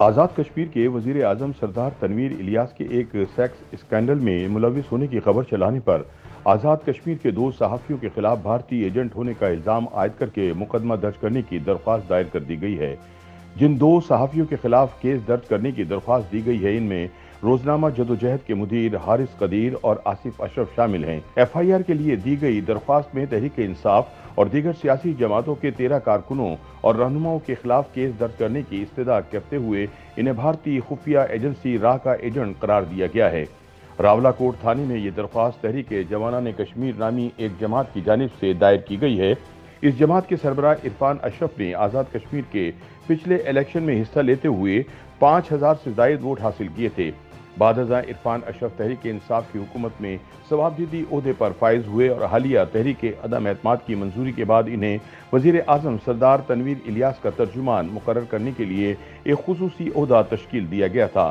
آزاد کشمیر کے وزیر اعظم سردار تنویر الیاس کے ایک سیکس اسکینڈل میں ملوث ہونے کی خبر چلانے پر آزاد کشمیر کے دو صحافیوں کے خلاف بھارتی ایجنٹ ہونے کا الزام عائد کر کے مقدمہ درج کرنے کی درخواست دائر کر دی گئی ہے۔ جن دو صحافیوں کے خلاف کیس درج کرنے کی درخواست دی گئی ہے، ان میں روزنامہ جدوجہد کے مدیر حارث قدیر اور آصف اشرف شامل ہیں۔ ایف آئی آر کے لیے دی گئی درخواست میں تحریک انصاف اور دیگر سیاسی جماعتوں کے 13 کارکنوں اور رہنماؤں کے خلاف کیس درج کرنے کی استدعا کرتے ہوئے انہیں بھارتی خفیہ ایجنسی را کا ایجنٹ قرار دیا گیا ہے۔ راولاکوٹ تھانے میں یہ درخواست تحریک جوانان کشمیر نامی ایک جماعت کی جانب سے دائر کی گئی ہے۔ اس جماعت کے سربراہ عرفان اشرف نے آزاد کشمیر کے پچھلے الیکشن میں حصہ لیتے ہوئے 5000 سے زائد ووٹ حاصل کیے تھے۔ بعد ازاں عرفان اشرف تحریک انصاف کی حکومت میں ثوابدیدی عہدے پر فائز ہوئے اور حالیہ تحریک عدم اعتماد کی منظوری کے بعد انہیں وزیر اعظم سردار تنویر الیاس کا ترجمان مقرر کرنے کے لیے ایک خصوصی عہدہ تشکیل دیا گیا تھا۔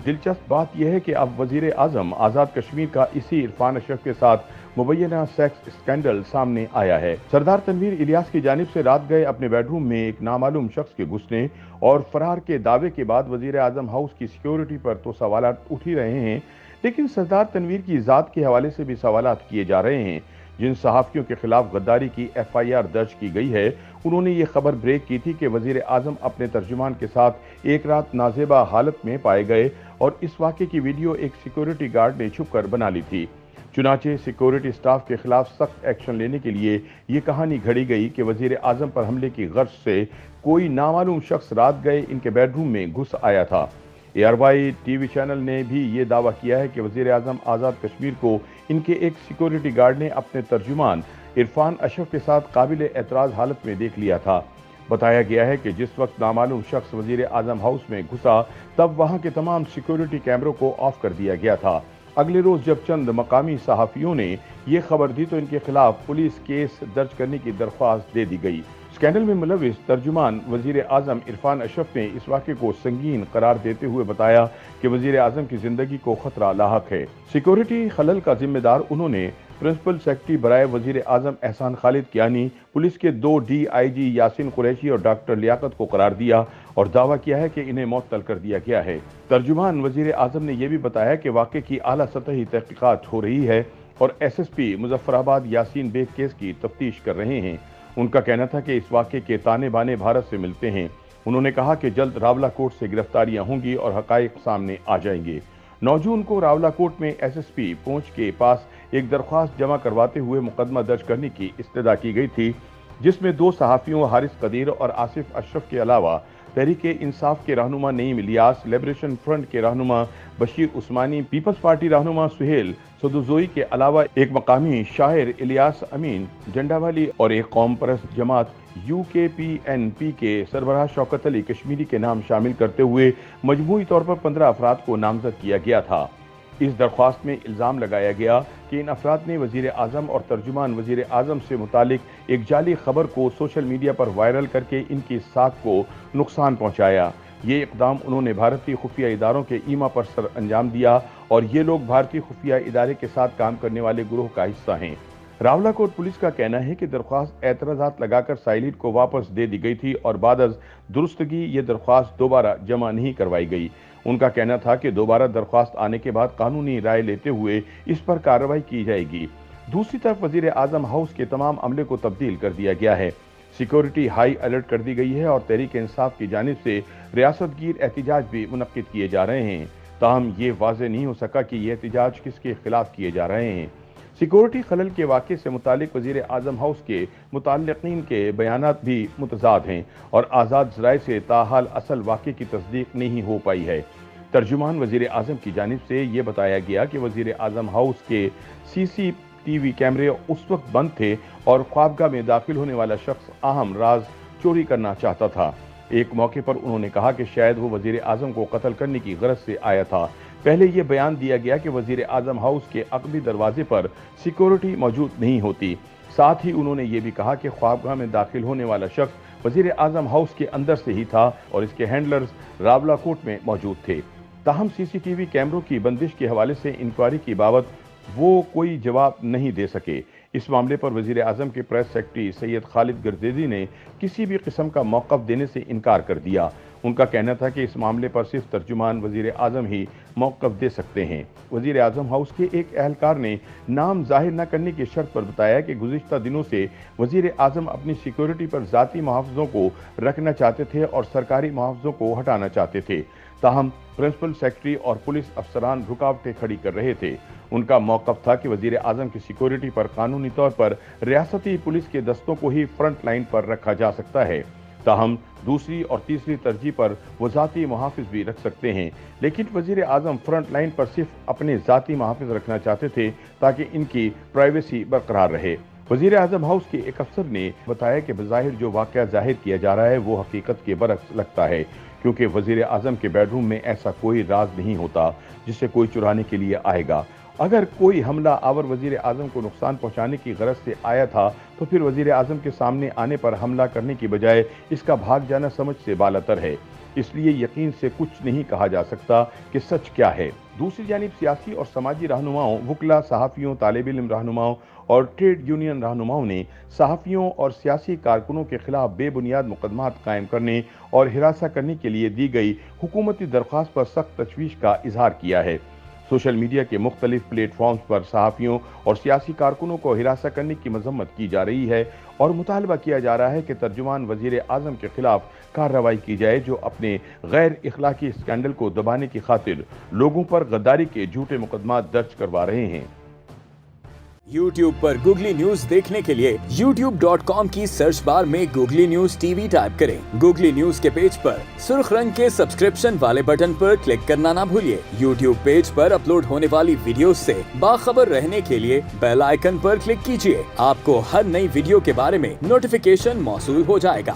دلچسپ بات یہ ہے کہ اب وزیر اعظم آزاد کشمیر کا اسی عرفان اشرف کے ساتھ مبینہ سیکس اسکینڈل سامنے آیا ہے۔ سردار تنویر الیاس کی جانب سے رات گئے اپنے بیڈ روم میں ایک نامعلوم شخص کے گھسنے اور فرار کے دعوے کے بعد وزیر اعظم ہاؤس کی سیکیورٹی پر تو سوالات اٹھ ہی رہے ہیں، لیکن سردار تنویر کی ذات کے حوالے سے بھی سوالات کیے جا رہے ہیں۔ جن صحافیوں کے خلاف غداری کی ایف آئی آر درج کی گئی ہے، انہوں نے یہ خبر بریک کی تھی کہ وزیر اعظم اپنے ترجمان کے ساتھ ایک رات نازیبا حالت میں پائے گئے اور اس واقعے کی ویڈیو ایک سیکیورٹی گارڈ نے چھپ کر بنا لی تھی۔ چنانچہ سیکیورٹی سٹاف کے خلاف سخت ایکشن لینے کے لیے یہ کہانی گھڑی گئی کہ وزیر اعظم پر حملے کی غرض سے کوئی نامعلوم شخص رات گئے ان کے بیڈ روم میں گھس آیا تھا۔ A R Y T V channel نے بھی یہ دعویٰ کیا ہے کہ وزیر اعظم آزاد کشمیر کو ان کے ایک سیکیورٹی گارڈ نے اپنے ترجمان عرفان اشرف کے ساتھ قابل اعتراض حالت میں دیکھ لیا تھا۔ بتایا گیا ہے کہ جس وقت نامعلوم شخص وزیر اعظم ہاؤس میں گھسا تب وہاں کے تمام سیکیورٹی کیمروں کو آف کر دیا گیا تھا۔ اگلے روز جب چند مقامی صحافیوں نے یہ خبر دی تو ان کے خلاف پولیس کیس درج کرنے کی درخواست دے دی گئی۔ اسکینڈل میں ملوث ترجمان وزیر اعظم عرفان اشرف نے اس واقعے کو سنگین قرار دیتے ہوئے بتایا کہ وزیر اعظم کی زندگی کو خطرہ لاحق ہے۔ سیکیورٹی خلل کا ذمہ دار انہوں نے پرنسپل سیکرٹری برائے وزیر اعظم احسان خالد کیانی، پولیس کے 2 ڈی آئی جی یاسین قریشی اور ڈاکٹر لیاقت کو قرار دیا اور دعویٰ کیا ہے کہ انہیں معطل کر دیا گیا ہے۔ ترجمان وزیر اعظم نے یہ بھی بتایا کہ واقعے کی اعلیٰ سطحی تحقیقات ہو رہی ہے اور ایس ایس پی مظفر آباد یاسین بیگ کیس کی تفتیش کر رہے ہیں۔ ان کا کہنا تھا کہ اس واقعے کے تانے بانے بھارت سے ملتے ہیں۔ انہوں نے کہا کہ جلد راولاکوٹ سے گرفتاریاں ہوں گی اور حقائق سامنے آ جائیں گے۔ 9 جون کو راولاکوٹ میں ایس ایس پی پونچھ کے پاس ایک درخواست جمع کرواتے ہوئے مقدمہ درج کرنے کی استدعا کی گئی تھی، جس میں 2 صحافیوں حارث قدیر اور آصف اشرف کے علاوہ تحریک انصاف کے رہنما نعیم الیاس، لبریشن فرنٹ کے رہنما بشیر عثمانی، پیپلز پارٹی رہنما سہیل سدوزوئی کے علاوہ ایک مقامی شاعر الیاس امین جنڈاوالی اور ایک قوم پرست جماعت یو کے پی این پی کے سربراہ شوکت علی کشمیری کے نام شامل کرتے ہوئے مجموعی طور پر 15 افراد کو نامزد کیا گیا تھا۔ اس درخواست میں الزام لگایا گیا کہ ان افراد نے وزیر اعظم اور ترجمان وزیر اعظم سے متعلق ایک جعلی خبر کو سوشل میڈیا پر وائرل کر کے ان کی ساکھ کو نقصان پہنچایا۔ یہ اقدام انہوں نے بھارتی خفیہ اداروں کے ایما پر سر انجام دیا اور یہ لوگ بھارتی خفیہ ادارے کے ساتھ کام کرنے والے گروہ کا حصہ ہیں۔ راولاکوٹ پولیس کا کہنا ہے کہ درخواست اعتراضات لگا کر سائلین کو واپس دے دی گئی تھی اور بعد از درستگی یہ درخواست دوبارہ جمع نہیں کروائی گئی۔ ان کا کہنا تھا کہ دوبارہ درخواست آنے کے بعد قانونی رائے لیتے ہوئے اس پر کارروائی کی جائے گی۔ دوسری طرف وزیر اعظم ہاؤس کے تمام عملے کو تبدیل کر دیا گیا ہے۔ سیکیورٹی ہائی الرٹ کر دی گئی ہے اور تحریک انصاف کی جانب سے ریاست گیر احتجاج بھی منعقد کیے جا رہے ہیں، تاہم یہ واضح نہیں ہو سکا کہ یہ احتجاج کس کے خلاف کیے جا رہے ہیں۔ سیکیورٹی خلل کے واقعے سے متعلق وزیر اعظم ہاؤس کے متعلقین کے بیانات بھی متضاد ہیں اور آزاد ذرائع سے تاحال اصل واقعے کی تصدیق نہیں ہو پائی ہے۔ ترجمان وزیر اعظم کی جانب سے یہ بتایا گیا کہ وزیر اعظم ہاؤس کے سی سی ٹی وی کیمرے اس وقت بند تھے اور خوابگاہ میں داخل ہونے والا شخص اہم راز چوری کرنا چاہتا تھا۔ ایک موقع پر انہوں نے کہا کہ شاید وہ وزیر اعظم کو قتل کرنے کی غرض سے آیا تھا۔ پہلے یہ بیان دیا گیا کہ وزیر اعظم ہاؤس کے عقبی دروازے پر سیکیورٹی موجود نہیں ہوتی۔ ساتھ ہی انہوں نے یہ بھی کہا کہ خوابگاہ میں داخل ہونے والا شخص وزیر اعظم ہاؤس کے اندر سے ہی تھا اور اس کے ہینڈلرز راولاکوٹ میں موجود تھے۔ تاہم سی سی ٹی وی کیمروں کی بندش کے حوالے سے انکوائری کی بابت وہ کوئی جواب نہیں دے سکے۔ اس معاملے پر وزیر اعظم کے پریس سیکرٹری سید خالد گردیزی نے کسی بھی قسم کا موقف دینے سے انکار کر دیا۔ ان کا کہنا تھا کہ اس معاملے پر صرف ترجمان وزیر اعظم ہی موقف دے سکتے ہیں۔ وزیر اعظم ہاؤس کے ایک اہلکار نے نام ظاہر نہ کرنے کی شرط پر بتایا کہ گزشتہ دنوں سے وزیر اعظم اپنی سیکیورٹی پر ذاتی محافظوں کو رکھنا چاہتے تھے اور سرکاری محافظوں کو ہٹانا چاہتے تھے، تاہم پرنسپل سیکرٹری اور پولیس افسران رکاوٹیں کھڑی کر رہے تھے۔ ان کا موقف تھا کہ وزیر اعظم کی سیکیورٹی پر قانونی طور پر ریاستی پولیس کے دستوں کو ہی فرنٹ لائن پر رکھا جا سکتا ہے، تاہم دوسری اور تیسری ترجیح پر وہ ذاتی محافظ بھی رکھ سکتے ہیں، لیکن وزیر اعظم فرنٹ لائن پر صرف اپنے ذاتی محافظ رکھنا چاہتے تھے تاکہ ان کی پرائیویسی برقرار رہے۔ وزیر اعظم ہاؤس کے ایک افسر نے بتایا کہ بظاہر جو واقعہ ظاہر کیا جا رہا ہے وہ حقیقت کے برعکس لگتا ہے، کیونکہ وزیر اعظم کے بیڈ روم میں ایسا کوئی راز نہیں ہوتا جسے کوئی چرانے کے لیے آئے گا۔ اگر کوئی حملہ آور وزیر اعظم کو نقصان پہنچانے کی غرض سے آیا تھا تو پھر وزیر اعظم کے سامنے آنے پر حملہ کرنے کی بجائے اس کا بھاگ جانا سمجھ سے بالاتر ہے۔ اس لیے یقین سے کچھ نہیں کہا جا سکتا کہ سچ کیا ہے۔ دوسری جانب سیاسی اور سماجی رہنماؤں، وکلاء، صحافیوں، طالب علم رہنماؤں اور ٹریڈ یونین رہنماؤں نے صحافیوں اور سیاسی کارکنوں کے خلاف بے بنیاد مقدمات قائم کرنے اور ہراساں کرنے کے لیے دی گئی حکومتی درخواست پر سخت تشویش کا اظہار کیا ہے۔ سوشل میڈیا کے مختلف پلیٹ فارمز پر صحافیوں اور سیاسی کارکنوں کو ہراساں کرنے کی مذمت کی جا رہی ہے اور مطالبہ کیا جا رہا ہے کہ ترجمان وزیر اعظم کے خلاف کارروائی کی جائے جو اپنے غیر اخلاقی اسکینڈل کو دبانے کی خاطر لوگوں پر غداری کے جھوٹے مقدمات درج کروا رہے ہیں۔ YouTube پر گوگلی نیوز دیکھنے کے لیے youtube.com کی سرچ بار میں googly news T V type کریں۔ گوگلی نیوز کے پیج پر سرخ رنگ کے سبسکرپشن والے بٹن پر کلک کرنا نہ بھولیے۔ YouTube پیج پر اپلوڈ ہونے والی ویڈیوز سے باخبر رہنے کے لیے بیل آئیکن پر کلک کیجیے۔ آپ کو ہر نئی ویڈیو کے بارے میں نوٹیفیکیشن موصول ہو جائے گا۔